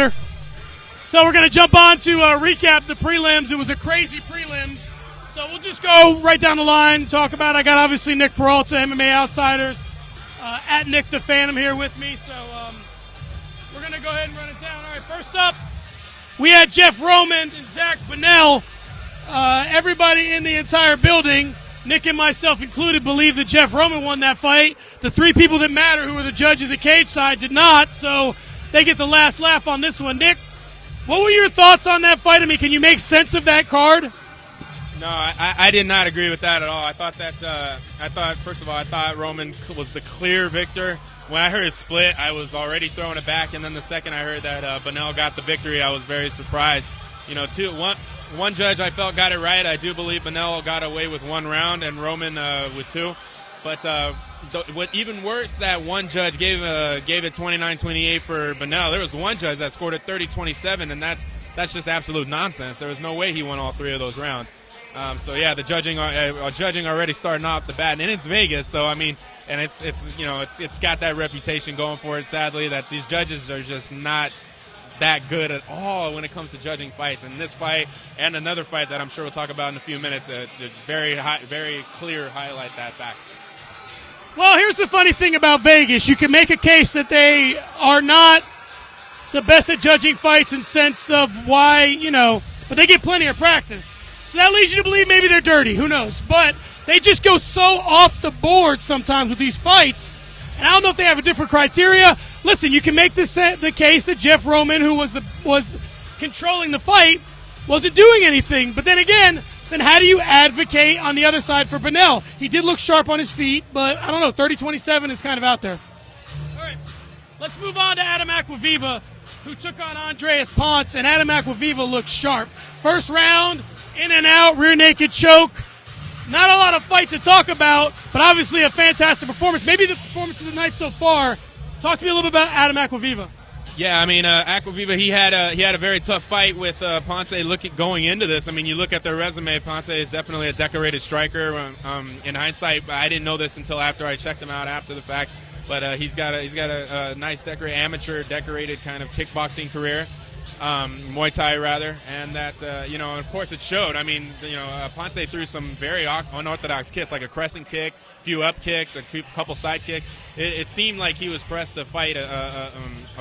better? So we're going to jump on to recap the prelims. It was a crazy prelims. So we'll just go right down the line, talk about I got obviously Nick Peralta, MMA Outsiders, at Nick the Phantom here with me. So we're going to go ahead and run it down. All right, first up, we had Jeff Roman and Zach Bonnell. Everybody in the entire building, Nick and myself included, believe that Jeff Roman won that fight. The three people that matter, who were the judges at cage side, did not, so they get the last laugh on this one. Nick, what were your thoughts on that fight? I mean, can you make sense of that card? No, I did not agree with that at all. I thought first of all, I thought Roman was the clear victor. When I heard it split, I was already throwing it back, and then the second I heard that Bonnell got the victory, I was very surprised. You know, one judge I felt got it right. I do believe Bonnell got away with one round and Roman with two. But what even worse, that one judge gave it 29-28 for Bonnell. There was one judge that scored it 30-27, and that's just absolute nonsense. There was no way he won all three of those rounds. So yeah, the judging already starting off the bat, and it's Vegas, so I mean, and it's got that reputation going for it. Sadly, that these judges are just not that good at all when it comes to judging fights. And this fight and another fight that I'm sure we'll talk about in a few minutes, very clear highlight that fact. Well, here's the funny thing about Vegas. You can make a case that they are not the best at judging fights in sense of why, but they get plenty of practice. So that leads you to believe maybe they're dirty. Who knows? But they just go so off the board sometimes with these fights. And I don't know if they have a different criteria. Listen, you can make the case that Jeff Roman, who was controlling the fight, wasn't doing anything. But then again, how do you advocate on the other side for Bonnell? He did look sharp on his feet, but I don't know, 30-27 is kind of out there. All right, let's move on to Adam Acquaviva, who took on Andreas Ponce, and Adam Acquaviva looked sharp. First round, in and out, rear naked choke. Not a lot of fight to talk about, but obviously a fantastic performance. Maybe the performance of the night so far. Talk to me a little bit about Adam Acquaviva. Yeah, I mean, Acquaviva, he had a very tough fight with Ponce. Going into this, I mean, you look at their resume. Ponce is definitely a decorated striker. In hindsight, I didn't know this until after I checked him out after the fact. But he's got a nice amateur decorated kind of kickboxing career. Muay Thai rather, and that of course it showed. I mean, Ponce threw some very unorthodox kicks, like a crescent kick, a few up kicks, a couple side kicks. It seemed like he was pressed to fight a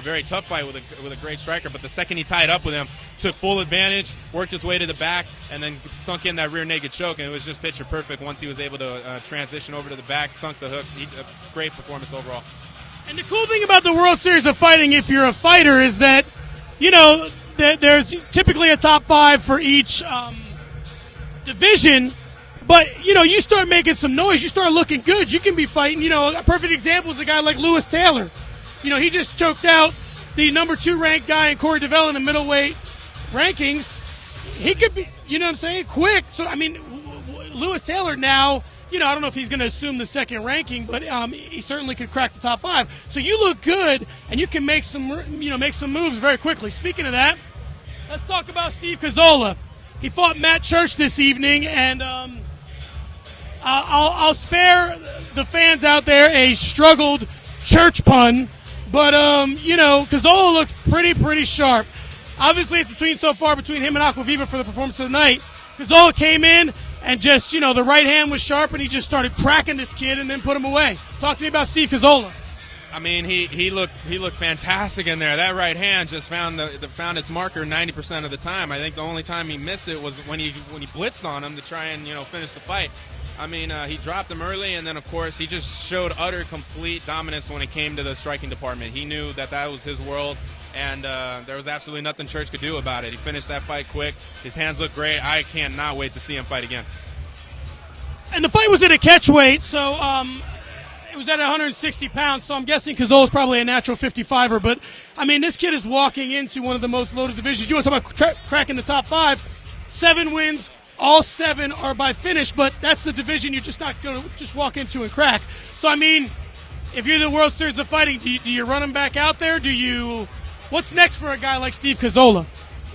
very tough fight with a great striker. But the second he tied up with him, took full advantage, worked his way to the back, and then sunk in that rear naked choke, and it was just picture perfect. Once he was able to transition over to the back, sunk the hooks. A great performance overall. And the cool thing about the World Series of Fighting, if you're a fighter, is that there's typically a top five for each division, but, you start making some noise, you start looking good, you can be fighting. A perfect example is a guy like Lewis Taylor. He just choked out the number 2 ranked guy in Corey DeVell in the middleweight rankings. He could be, quick. So, I mean, Lewis Taylor now, I don't know if he's going to assume the second ranking, but he certainly could crack the top 5. So you look good, and you can make some moves very quickly. Speaking of that, let's talk about Steve Cazzola. He fought Matt Church this evening, and I'll spare the fans out there a struggled Church pun, but Cazzola looked pretty sharp. Obviously, it's between him and Acquaviva for the performance of the night. Cazzola came in and just, the right hand was sharp, and he just started cracking this kid and then put him away. Talk to me about Steve Cazzola. I mean, he looked fantastic in there. That right hand just found its marker 90% of the time. I think the only time he missed it was when he blitzed on him to try and finish the fight. I mean, he dropped him early, and then of course he just showed utter complete dominance when it came to the striking department. He knew that was his world. And there was absolutely nothing Church could do about it. He finished that fight quick. His hands look great. I cannot wait to see him fight again. And the fight was at a catch weight, so it was at 160 pounds, so I'm guessing Cazzola's probably a natural 55er. But, I mean, this kid is walking into one of the most loaded divisions. You want to talk about cracking the top 5. 7 wins, all 7 are by finish, but that's the division you're just not going to just walk into and crack. So, I mean, if you're the World Series of Fighting, do you run him back out there? What's next for a guy like Steve Cazzola?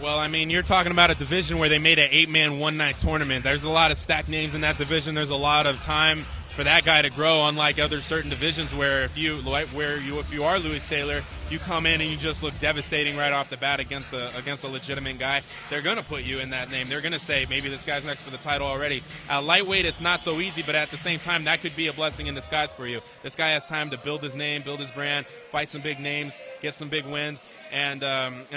Well, I mean, you're talking about a division where they made an 8-man one-night tournament. There's a lot of stacked names in that division. There's a lot of time for that guy to grow, unlike other certain divisions where if you are Lewis Taylor, you come in and you just look devastating right off the bat against a legitimate guy. They're going to put you in that name. They're going to say maybe this guy's next for the title already. Lightweight, it's not so easy, but at the same time, that could be a blessing in disguise for you. This guy has time to build his name, build his brand, fight some big names, get some big wins, and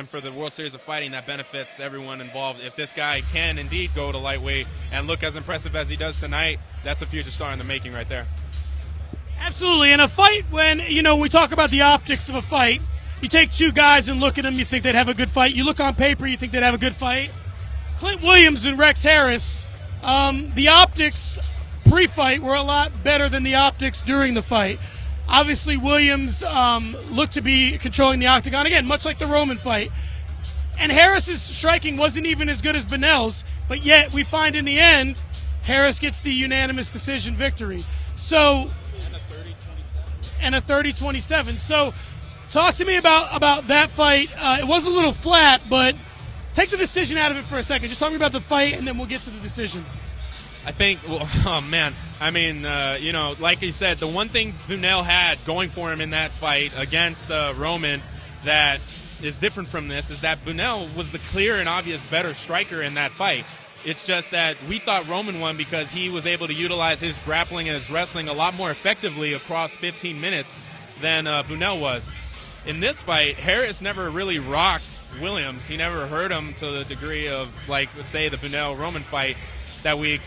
for the World Series of Fighting, that benefits everyone involved. If this guy can indeed go to lightweight and look as impressive as he does tonight, that's a future star in the making right there. Absolutely. In a fight, when we talk about the optics of a fight, you take two guys and look at them, you think they'd have a good fight. You look on paper, you think they'd have a good fight. Clint Williams and Rex Harris, the optics pre-fight were a lot better than the optics during the fight. Obviously, Williams looked to be controlling the octagon, again, much like the Roman fight. And Harris's striking wasn't even as good as Bunnell's, but yet we find in the end, Harris gets the unanimous decision victory. So, and a 30-27. So, talk to me about that fight. It was a little flat, but take the decision out of it for a second. Just talk to me about the fight, and then we'll get to the decision. I think, like you said, the one thing Bunnell had going for him in that fight against Roman that is different from this is that Bunnell was the clear and obvious better striker in that fight. It's just that we thought Roman won because he was able to utilize his grappling and his wrestling a lot more effectively across 15 minutes than Bunnell was. In this fight, Harris never really rocked Williams. He never hurt him to the degree of, like, say, the Bunnell-Roman fight that would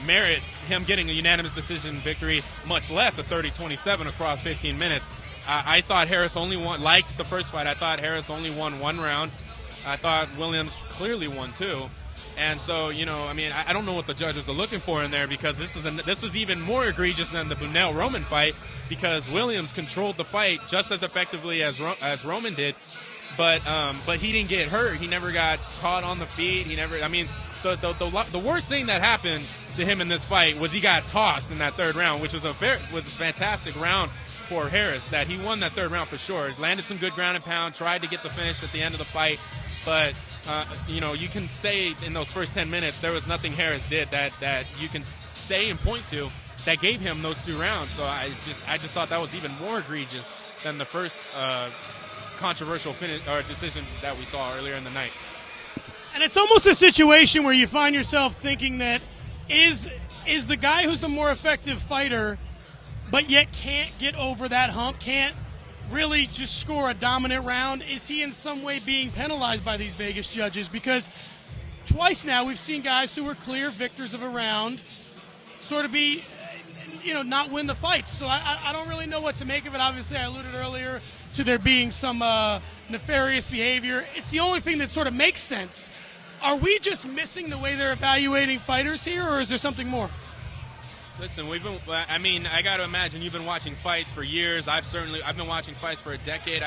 merit him getting a unanimous decision victory, much less a 30-27 across 15 minutes. I thought Harris only won, like the first fight, I thought Harris only won one round. I thought Williams clearly won two. And so, I don't know what the judges are looking for in there, because this is even more egregious than the Bunnell-Roman fight, because Williams controlled the fight just as effectively as Roman did, but he didn't get hurt. He never got caught on the feet. The worst thing that happened to him in this fight was he got tossed in that third round, which was a fantastic round for Harris. That he won that third round for sure. Landed some good ground and pound, tried to get the finish at the end of the fight. But, you can say in those first 10 minutes there was nothing Harris did that you can say and point to that gave him those 2 rounds. So I just thought that was even more egregious than the first controversial finish or decision that we saw earlier in the night. And it's almost a situation where you find yourself thinking that is the guy who's the more effective fighter but yet can't get over that hump, can't really just score a dominant round, is he in some way being penalized by these Vegas judges? Because twice now we've seen guys who were clear victors of a round sort of be, not win the fights. So I don't really know what to make of it. Obviously, I alluded earlier to there being some nefarious behavior. It's the only thing that sort of makes sense. Are we just missing the way they're evaluating fighters here, or is there something more? Listen, I got to imagine you've been watching fights for years. I've been watching fights for a decade.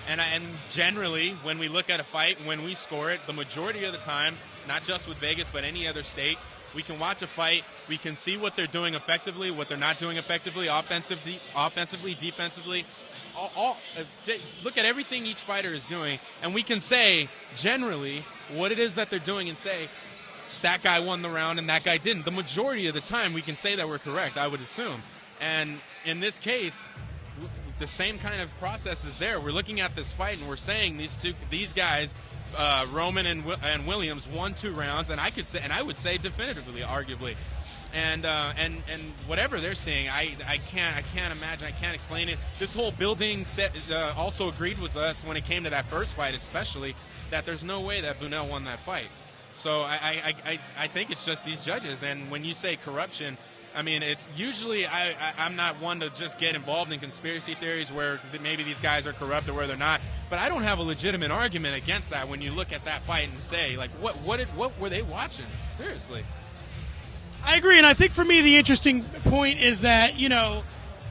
And generally, when we look at a fight, when we score it, the majority of the time, not just with Vegas, but any other state, we can watch a fight. We can see what they're doing effectively, what they're not doing effectively, offensively, defensively. Look at everything each fighter is doing, and we can say generally what it is that they're doing and say, that guy won the round and that guy didn't. The majority of the time we can say that we're correct, I would assume. And in this case, the same kind of process is there. We're looking at this fight and we're saying these guys, Roman and Williams, won 2 rounds, and I would say definitively, arguably. And whatever they're seeing, I can't imagine, I can't explain it. This whole building set also agreed with us when it came to that first fight, especially, that there's no way that Bunnell won that fight. So I think it's just these judges. And when you say corruption, it's usually I'm not one to just get involved in conspiracy theories where maybe these guys are corrupt or where they're not. But I don't have a legitimate argument against that when you look at that fight and say, like, what were they watching? Seriously. I agree, and I think for me the interesting point is that,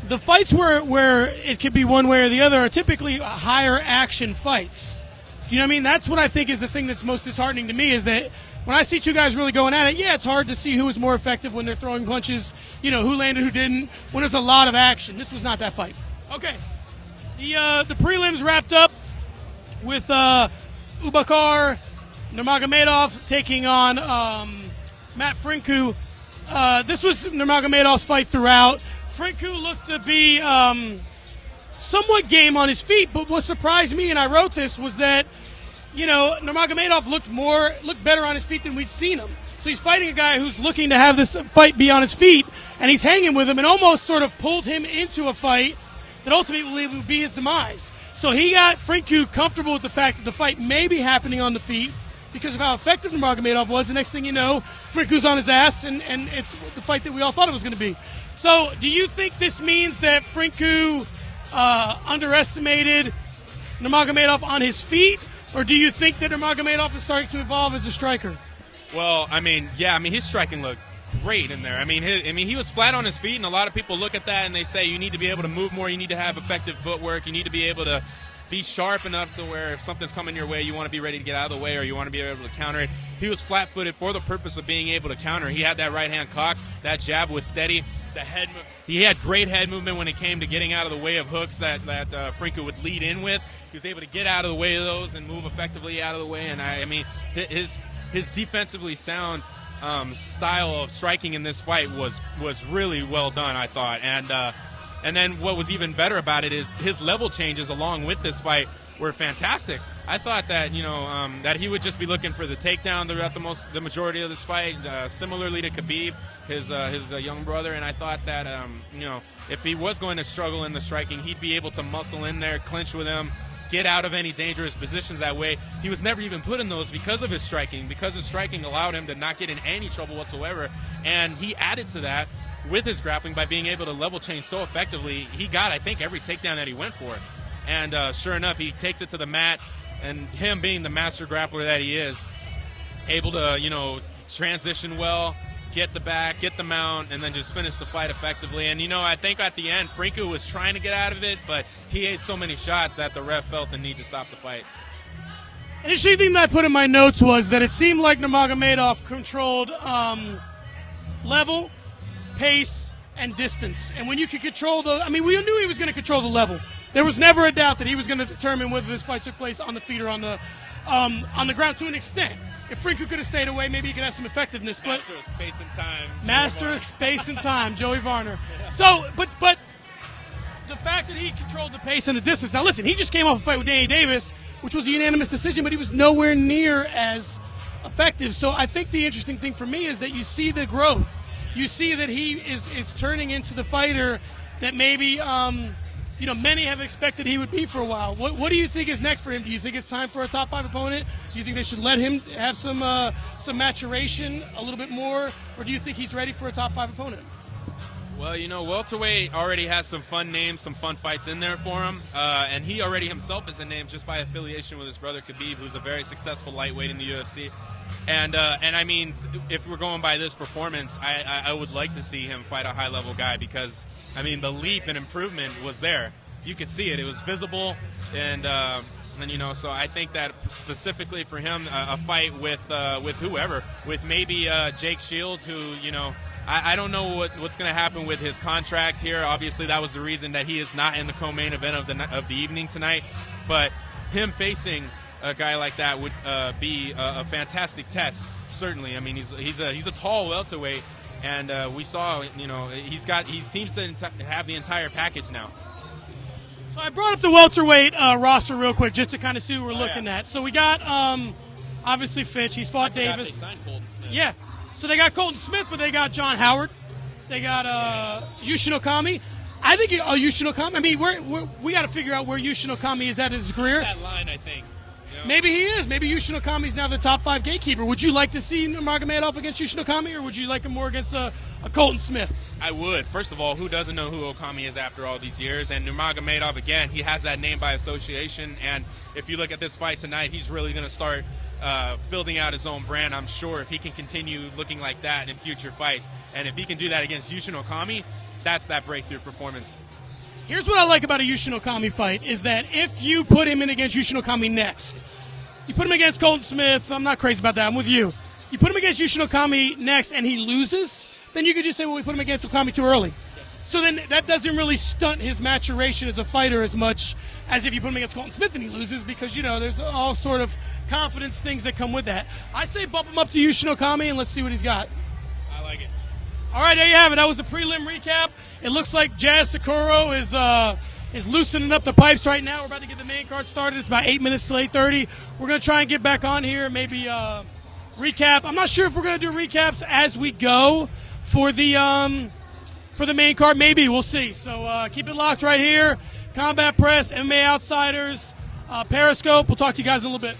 the fights where it could be one way or the other are typically higher action fights. Do you know what I mean? That's what I think is the thing that's most disheartening to me, is that when I see two guys really going at it, yeah, it's hard to see who is more effective when they're throwing punches, who landed, who didn't, when there's a lot of action. This was not that fight. Okay. The prelims wrapped up with Ubakar Nurmagomedov taking on Matt Franku. this was Nurmagomedov's fight throughout. Franku looked to be somewhat game on his feet, but what surprised me, and I wrote this, was that, Nurmagomedov looked better on his feet than we'd seen him. So he's fighting a guy who's looking to have this fight be on his feet, and he's hanging with him and almost sort of pulled him into a fight that ultimately would be his demise. So he got Franku comfortable with the fact that the fight may be happening on the feet because of how effective Nurmagomedov was. The next thing you know, Franku's on his ass, and it's the fight that we all thought it was going to be. So do you think this means that Franku underestimated Nurmagomedov on his feet, or do you think that Nurmagomedov is starting to evolve as a striker? Well, his striking looked great in there. He was flat on his feet, and a lot of people look at that and they say you need to be able to move more, you need to have effective footwork, you need to be able to be sharp enough to where if something's coming your way, you want to be ready to get out of the way, or you want to be able to counter it. He was flat-footed for the purpose of being able to counter. He had that right hand cocked, that jab was steady, the head. He had great head movement when it came to getting out of the way of hooks that Franku would lead in with. He was able to get out of the way of those and move effectively out of the way. And his defensively sound style of striking in this fight was really well done, I thought. And then what was even better about it is his level changes along with this fight were fantastic. I thought that that he would just be looking for the takedown throughout the majority of this fight, similarly to Khabib, his young brother. And I thought that if he was going to struggle in the striking, he'd be able to muscle in there, clinch with him, get out of any dangerous positions that way. He was never even put in those because of his striking. Because his striking allowed him to not get in any trouble whatsoever. And he added to that with his grappling by being able to level change so effectively. He got, I think, every takedown that he went for. And sure enough, he takes it to the mat. And him being the master grappler that he is, able to, transition well, get the back, get the mount, and then just finish the fight effectively. And, I think at the end, Franku was trying to get out of it, but he ate so many shots that the ref felt the need to stop the fight. An interesting thing that I put in my notes was that it seemed like Nurmagomedov controlled level, pace, and distance. And when you can control we knew he was going to control the level. There was never a doubt that he was going to determine whether this fight took place on the feet or on the ground to an extent. If Franku could have stayed away, maybe he could have some effectiveness. Master of space and time. Master of space and time, Joey Varner. So, but the fact that he controlled the pace and the distance. Now, listen, he just came off a fight with Danny Davis, which was a unanimous decision, but he was nowhere near as effective. So I think the interesting thing for me is that you see the growth. You see that he is turning into the fighter that maybe many have expected he would be for a while. What do you think is next for him? Do you think it's time for a top 5 opponent? Do you think they should let him have some maturation a little bit more, or do you think he's ready for a top 5 opponent? Well, welterweight already has some fun names, some fun fights in there for him, and he already himself is a name just by affiliation with his brother Khabib, who's a very successful lightweight in the UFC. And if we're going by this performance, I would like to see him fight a high-level guy because, the leap and improvement was there. You could see it. It was visible, and so I think that specifically for him, a fight with whoever, with maybe Jake Shields, who, I don't know what's going to happen with his contract here. Obviously, that was the reason that he is not in the co-main event of the evening tonight. But him facing a guy like that would be a fantastic test. Certainly, he's a tall welterweight, and we saw he seems to have the entire package now. So I brought up the welterweight roster real quick just to kind of see what we're looking at. So we got obviously Fitch. He's fought Davis. They signed Colton Smith. Yeah. So they got Colton Smith, but they got John Howard. They got Yushin Okami. I think Yushin Okami. We got to figure out where Yushin Okami is at in his career. That line, I think. Maybe he is. Maybe Yushin Okami is now the top 5 gatekeeper. Would you like to see Nurmagomedov against Yushin Okami, or would you like him more against a Colton Smith? I would. First of all, who doesn't know who Okami is after all these years? And Nurmagomedov, again, he has that name by association. And if you look at this fight tonight, he's really going to start building out his own brand, I'm sure, if he can continue looking like that in future fights. And if he can do that against Yushin Okami, that's that breakthrough performance. Here's what I like about a Yushin Okami fight is that if you put him in against Yushin Okami next, you put him against Colton Smith, I'm not crazy about that, I'm with you. You put him against Yushin Okami next and he loses, then you could just say, well, we put him against Okami too early. So then that doesn't really stunt his maturation as a fighter as much as if you put him against Colton Smith and he loses because, there's all sort of confidence things that come with that. I say bump him up to Yushin Okami and let's see what he's got. I like it. All right, there you have it. That was the prelim recap. It looks like Jazz Socorro is loosening up the pipes right now. We're about to get the main card started. It's about 8 minutes to 8:30. We're going to try and get back on here, maybe recap. I'm not sure if we're going to do recaps as we go for the main card. Maybe. We'll see. So keep it locked right here. Combat Press, MMA Outsiders, Periscope. We'll talk to you guys in a little bit.